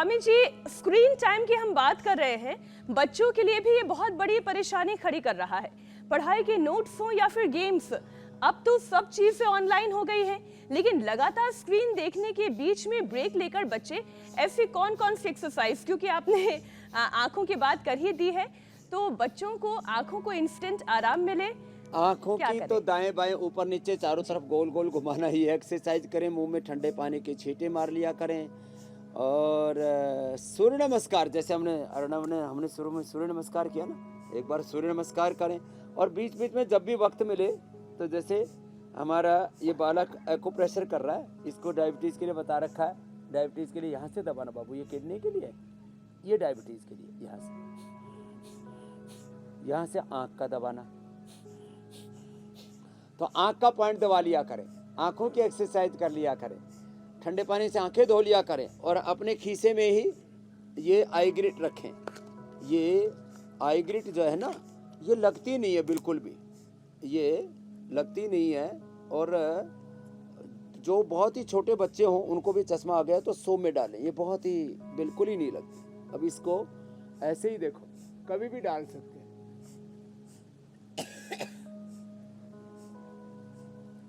Swami ji, screen time की हम बात कर रहे हैं। बच्चों के लिए भी ये बहुत बड़ी परेशानी खड़ी कर रहा है। पढ़ाई के नोट्स हो या फिर गेम्स, अब तो सब चीजें ऑनलाइन हो गई है, लेकिन लगातार स्क्रीन देखने के बीच में ब्रेक लेकर बच्चे ऐसी कौन कौन सी एक्सरसाइज, क्योंकि आपने आंखों की बात कर ही दी है, तो बच्चों को आंखों को इंस्टेंट आराम मिले, आंखों की तो दाएं बाएं ऊपर नीचे चारों तरफ गोल गोल घुमाना ही है। एक्सरसाइज करें, मुंह में ठंडे पानी के छींटे मार लिया करें। और सूर्य नमस्कार, जैसे हमने शुरू में सूर्य नमस्कार किया ना, एक बार सूर्य नमस्कार करें। और बीच बीच में जब भी वक्त मिले, तो जैसे हमारा ये बालक एक्यूप्रेशर कर रहा है, इसको डायबिटीज़ के लिए बता रखा है। डायबिटीज़ के लिए यहाँ से दबाना बाबू, ये किडनी के लिए, ये डायबिटीज़ के लिए यहाँ से आँख का दबाना। तो आँख का पॉइंट दबा लिया करें, आँखों की एक्सरसाइज कर लिया करें, ठंडे पानी से आंखें धो लिया करें। और अपने खीसे में ही ये आई ग्रिट रखें। ये आई ग्रिट जो है ना, ये लगती नहीं है, बिल्कुल भी ये लगती नहीं है। और जो बहुत ही छोटे बच्चे हों, उनको भी चश्मा आ गया तो 100 में डालें, ये बहुत ही बिल्कुल ही नहीं लगती। अब इसको ऐसे ही देखो, कभी भी डाल सकते हैं।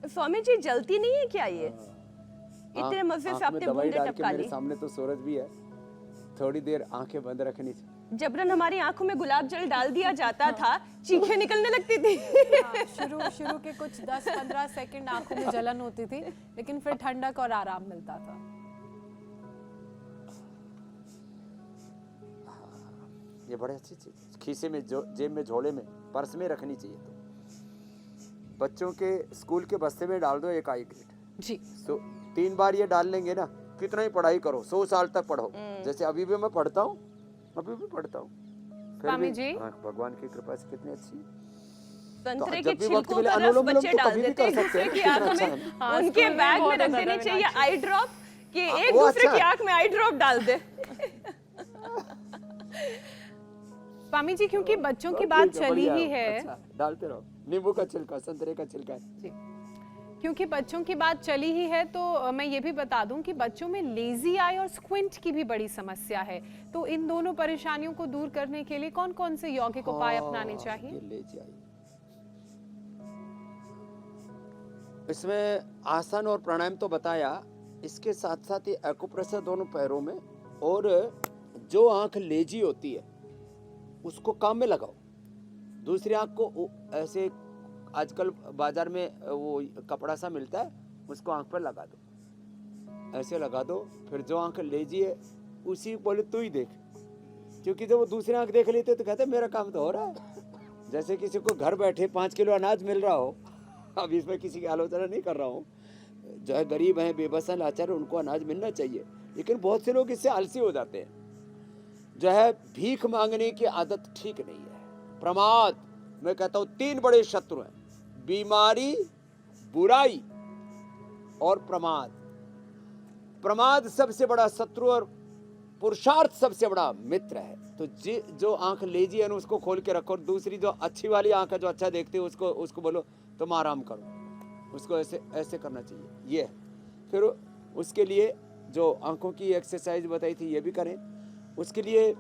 स्वामी जी, जलती नहीं है क्या ये? इतने मजे से आपने बूंदे टपका ली। मेरे सामने तो सूरज भी है, थोड़ी देर आंखें बंद रखनी चाहिए। जबरन हमारी आंखों में गुलाब जल डाल दिया जाता था, चीखें निकलने लगती थी। शुरू के कुछ 10-15 सेकंड आंखों में जलन होती थी, लेकिन फिर ठंडक और आराम मिलता था। ये बड़ी अच्छी चीज, खीसे में, जेब में, झोले में, पर्स में रखनी चाहिए। तो बच्चों के स्कूल के बस्ते में डाल दो एक आई ग्रिट जी। तो 3 बार ये डाल लेंगे ना, कितना ही पढ़ाई करो, 100 साल तक पढ़ो। जैसे अभी भी मैं पढ़ता हूँ, अभी भी पढ़ता हूँ, स्वामी जी, भगवान की कृपा से कितनी अच्छी। संतरे के छिलकों का रस बच्चे डाल देते हैं दूसरे की आंख में, उनके बैग में रख देने चाहिए आई ड्रॉप, कि एक दूसरे की आंख में आई ड्रॉप डाल दे। स्वामी जी, क्योंकि बच्चों की बात चली ही है, डालते रहो, नींबू का छिलका, संतरे का छिलका जी, क्योंकि बच्चों की बात चली ही है, तो मैं ये भी बता दूं कि बच्चों में लेजी आई और स्क्विंट की भी बड़ी समस्या है। तो इन दोनों परेशानियों को दूर करने के लिए कौन कौन से यौगिक उपाय अपनाने चाहिए? लेजी आई, इसमें आसन और प्राणायाम तो बताया, इसके साथ साथ ये एक्यूप्रेशर दोनों पैरों में। और जो आंख लेजी होती है उसको काम में लगाओ, दूसरी आंख को ऐसे, आजकल बाजार में वो कपड़ा सा मिलता है, उसको आंख पर लगा दो, ऐसे लगा दो। फिर जो आंख लेजी है उसी बोले तू ही देख, क्योंकि जब वो दूसरी आंख देख लेते तो कहते मेरा काम तो हो रहा है। जैसे किसी को घर बैठे 5 किलो अनाज मिल रहा हो, अब इसमें किसी की आलोचना नहीं कर रहा हूँ, जो है गरीब हैं, बेबस हैं, लाचार, उनको अनाज मिलना चाहिए, लेकिन बहुत से लोग इससे आलसी हो जाते हैं। जो है भीख मांगने की आदत ठीक नहीं है। प्रमाद, मैं कहता हूँ 3 बड़े शत्रु हैं, बीमारी, बुराई और प्रमाद। प्रमाद सबसे बड़ा शत्रु और पुरुषार्थ सबसे बड़ा मित्र है। तो जो आंख लेजी है ना, उसको खोल के रखो, और दूसरी जो अच्छी वाली आंख है, जो अच्छा देखते हो, उसको बोलो तुम आराम करो, उसको ऐसे करना चाहिए। ये फिर उसके लिए जो आंखों की एक्सरसाइज बताई थी, ये भी करें। उसके लिए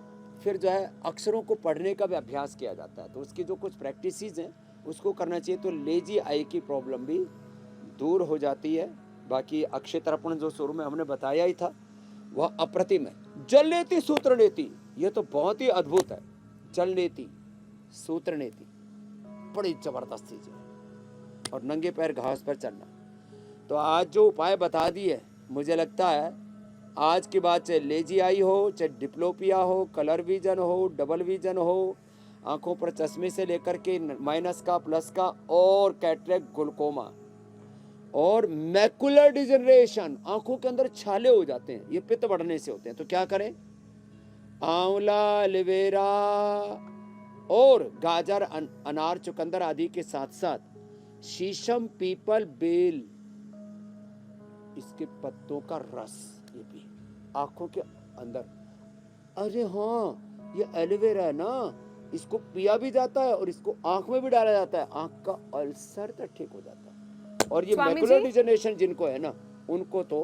फिर जो है अक्षरों को पढ़ने का भी अभ्यास किया जाता है, तो उसकी जो कुछ प्रैक्टिसेस हैं उसको करना चाहिए, तो लेजी आई की प्रॉब्लम भी दूर हो जाती है। बाकी अक्षय तर्पण जो शुरू में हमने बताया ही था, वह अप्रतिम है। जल नेति सूत्र नेति, ये तो बहुत ही अद्भुत है। जल नेति सूत्र नेति बड़ी जबरदस्त चीज है। और नंगे पैर घास पर चलना। तो आज जो उपाय बता दिए, मुझे लगता है आज की बात, चाहे लेजी आई हो, चाहे डिप्लोपिया हो, कलर विजन हो, डबल विजन हो, आंखों पर चश्मे से लेकर के माइनस का, प्लस का, और कैटरेक्ट, ग्लूकोमा और मैकुलर डिजनरेशन, आंखों के अंदर छाले हो जाते हैं, ये पित्त बढ़ने से होते हैं। तो क्या करें? आंवला, एलोवेरा और गाजर, अनार, चुकंदर आदि के साथ साथ शीशम, पीपल, बेल, इसके पत्तों का रस, ये भी आंखों के अंदर। अरे हाँ, ये एलोवेरा है ना, इसको पिया भी जाता है और इसको आंख में भी डाला जाता है, आंख का अल्सर तक ठीक हो जाता है। और ये मैकुलर डिजनरेशन जिनको है ना, उनको तो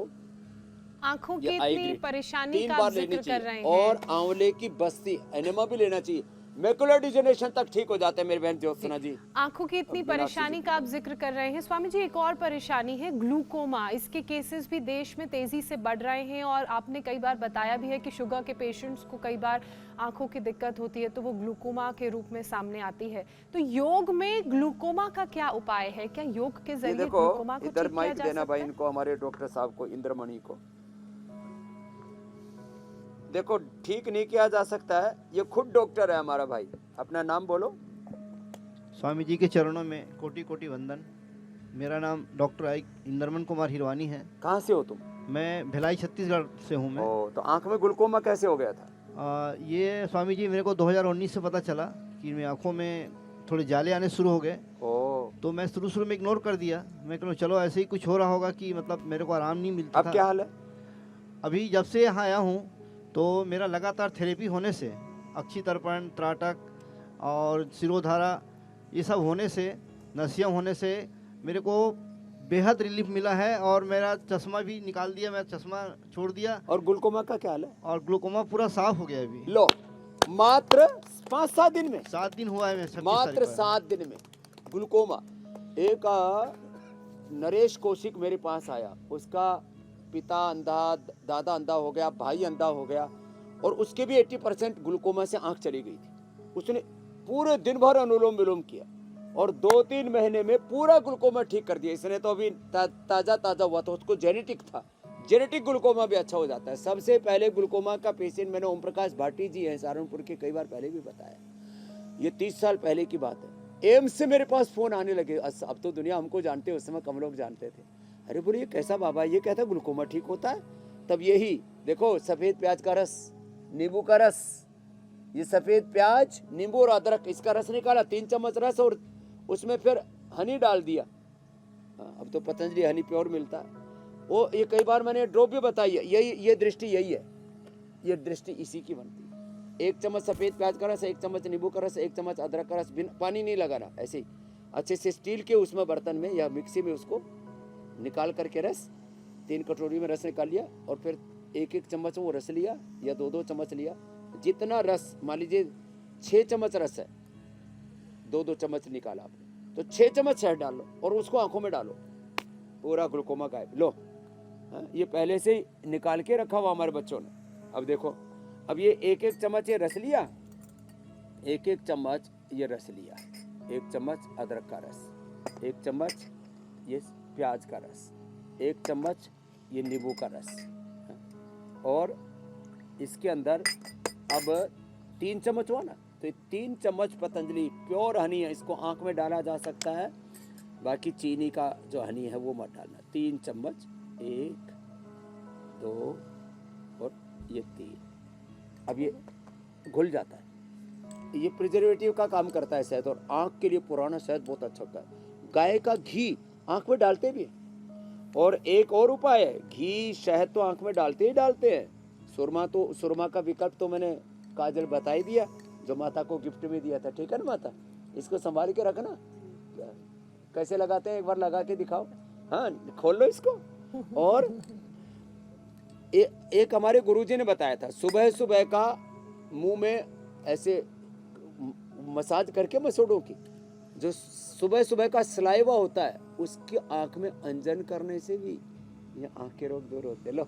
आंखों की ये आई इतनी ग्रीन परेशानी 3 का बार आप लेनी जिक्र कर चाहिए रहे हैं। और आंवले की बस्ती एनेमा भी लेना चाहिए। मैकुलर डिजेनरेशन तक ठीक हो जाता है मेरी बहन ज्योत्सना जी। आंखों की इतनी परेशानी का आप जिक्र कर रहे हैं स्वामी जी, एक और परेशानी है ग्लूकोमा। इसके केसेस भी देश में तेजी से बढ़ रहे हैं और आपने कई बार बताया भी है कि शुगर के पेशेंट्स को कई बार आंखों की दिक्कत होती है तो वो ग्लूकोमा के रूप में सामने आती है। तो योग में ग्लूकोमा का क्या उपाय है? क्या योग के ये जरिए देखो ग्लूकोमा को ठीक इधर किया माइक जा देना सकता भाई है? इनको, हमारे डॉक्टर साहब को, इंद्रमणि को। देखो ठीक नहीं किया जा सकता है, ये खुद डॉक्टर है हमारा भाई। अपना नाम बोलो। स्वामी जी के चरणों में कोटि कोटि वंदन। मेरा नाम डॉक्टर आई इंद्रमन कुमार हिरवानी है। कहाँ से हो तुम? मैं भिलाई छत्तीसगढ़ से हूँ मैं। ओ, तो आंख में ग्लूकोमा कैसे हो गया था? ये स्वामी जी मेरे को 2019 से पता चला कि मेरी आँखों में थोड़े जाले आने शुरू हो गए। ओ, तो मैं शुरू में इग्नोर कर दिया। मैं कहूँ चलो ऐसे ही कुछ हो रहा होगा कि मतलब मेरे को आराम नहीं मिलता अब था। क्या हाल है? अभी जब से यहाँ आया हूँ तो मेरा लगातार थेरेपी होने से, अक्षी तर्पण, त्राटक और सिरोधारा, ये सब होने से, नसिया होने से मेरे को बेहद रिलीफ मिला है। और मेरा चश्मा भी निकाल दिया, मैं चश्मा छोड़ दिया। और ग्लूकोमा का क्या हाल है? और ग्लूकोमा पूरा साफ हो गया अभी। लो, मात्र 5-7 दिन में, 7 दिन हुआ है मैं 26 मात्र तारीख को। 7 दिन में ग्लूकोमा। एक नरेश कौशिक मेरे पास आया, उसका पिता अंधा, दादा अंधा हो गया, भाई अंधा हो गया और उसके भी 80% ग्लूकोमा से आंख चली गई थी। उसने पूरे दिन भर अनुलोम विलोम किया और 2-3 महीने में पूरा ग्लूकोमा ठीक कर दिया। इसने तो अभी ताजा हुआ था, उसको जेनेटिक था। जेनेटिक ग्लूकोमा भी अच्छा हो जाता है। सबसे पहले ग्लूकोमा का पेशेंट मैंने ओम प्रकाश भाटी जी हैं सहारनपुर के, कई बार पहले भी बताया। ये 30 साल पहले की बात है। एम्स से मेरे पास फोन आने लगे। अब तो दुनिया हमको जानते है, उस समय कम लोग जानते थे। अरे बोले ये कैसा बाबा, ये कहता ग्लूकोमा ठीक होता है? तब यही देखो, सफेद प्याज का रस, नींबू का रस, ये सफेद प्याज, नींबू और अदरक, इसका रस निकाला, 3 चम्मच रस और उसमें फिर हनी डाल दिया। अब तो पतंजलि हनी प्योर मिलता है। वो ये कई बार मैंने ड्रॉप भी बताई है। यही ये दृष्टि यही है, ये दृष्टि इसी की बनती है। 1 चम्मच सफेद प्याज का रस, 1 चम्मच नींबू का रस, 1 चम्मच अदरक का रस, बिना पानी नहीं लगाना, ऐसे ही अच्छे से स्टील के उसमें बर्तन में या मिक्सी में उसको निकाल करके रस, 3 कटोरी में रस निकाल लिया और फिर 1-1 चम्मच वो रस लिया या 2-2 चम्मच लिया। जितना रस, मान लीजिए 6 चम्मच रस है, 2-2 चम्मच निकाला आपने, तो 6 चम्मच शहद डाल लो और उसको आंखों में डालो, पूरा ग्लूकोमा गायब। लो, ये पहले से ही निकाल के रखा हुआ हमारे बच्चों ने। अब देखो, अब ये 1-1 चम्मच ये रस लिया, 1-1 चम्मच ये रस लिया, 1 चम्मच अदरक का रस, 1 चम्मच ये प्याज का रस, 1 चम्मच ये नींबू का रस, और इसके अंदर अब 3 चम्मच हुआ ना, तो ये 3 चम्मच पतंजलि प्योर हनी है, इसको आंख में डाला जा सकता है। बाकी चीनी का जो हनी है वो मत डालना। 3 चम्मच, 1, 2 और ये 3। अब ये घुल जाता है। ये प्रिजर्वेटिव का काम करता है शहद, और आंख के लिए पुराना शहद बहुत अच्छा होता है। गाय का घी आंख में डालते भी हैं। और एक और उपाय है, घी शहद तो आंख में डालते ही डालते हैं। सुरमा का विकल्प तो मैंने काजल बता ही दिया, जो माता को गिफ्ट में दिया था। ठीक है ना माता, इसको संभाल के रखना। कैसे लगाते हैं एक बार लगा के दिखाओ। हाँ, खोल लो इसको। और एक हमारे गुरुजी ने बताया था, सुबह सुबह का मुंह में ऐसे मसाज करके मसूड़ों की, जो सुबह सुबह का सलाइवा होता है, उसकी आंख में अंजन करने से भी ये आंख के रोग दूर होते। लो,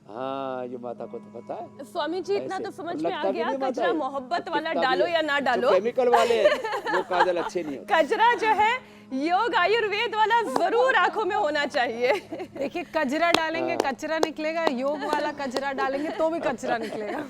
हाँ, ये माता को तो पता है। स्वामी जी, इतना ऐसे। तो समझ और में लगता आ भी गया, नहीं माता कचरा है। मोहब्बत वाला दिखता भी डालो है। या ना डालो, जो केमिकल वाले वो काजल अच्छे नहीं होते। कचरा जो है योग आयुर्वेद वाला जरूर आंखों में होना चाहिए। देखिए, कचरा डालेंगे कचरा निकलेगा, योग वाला कचरा डालेंगे तो भी कचरा निकलेगा।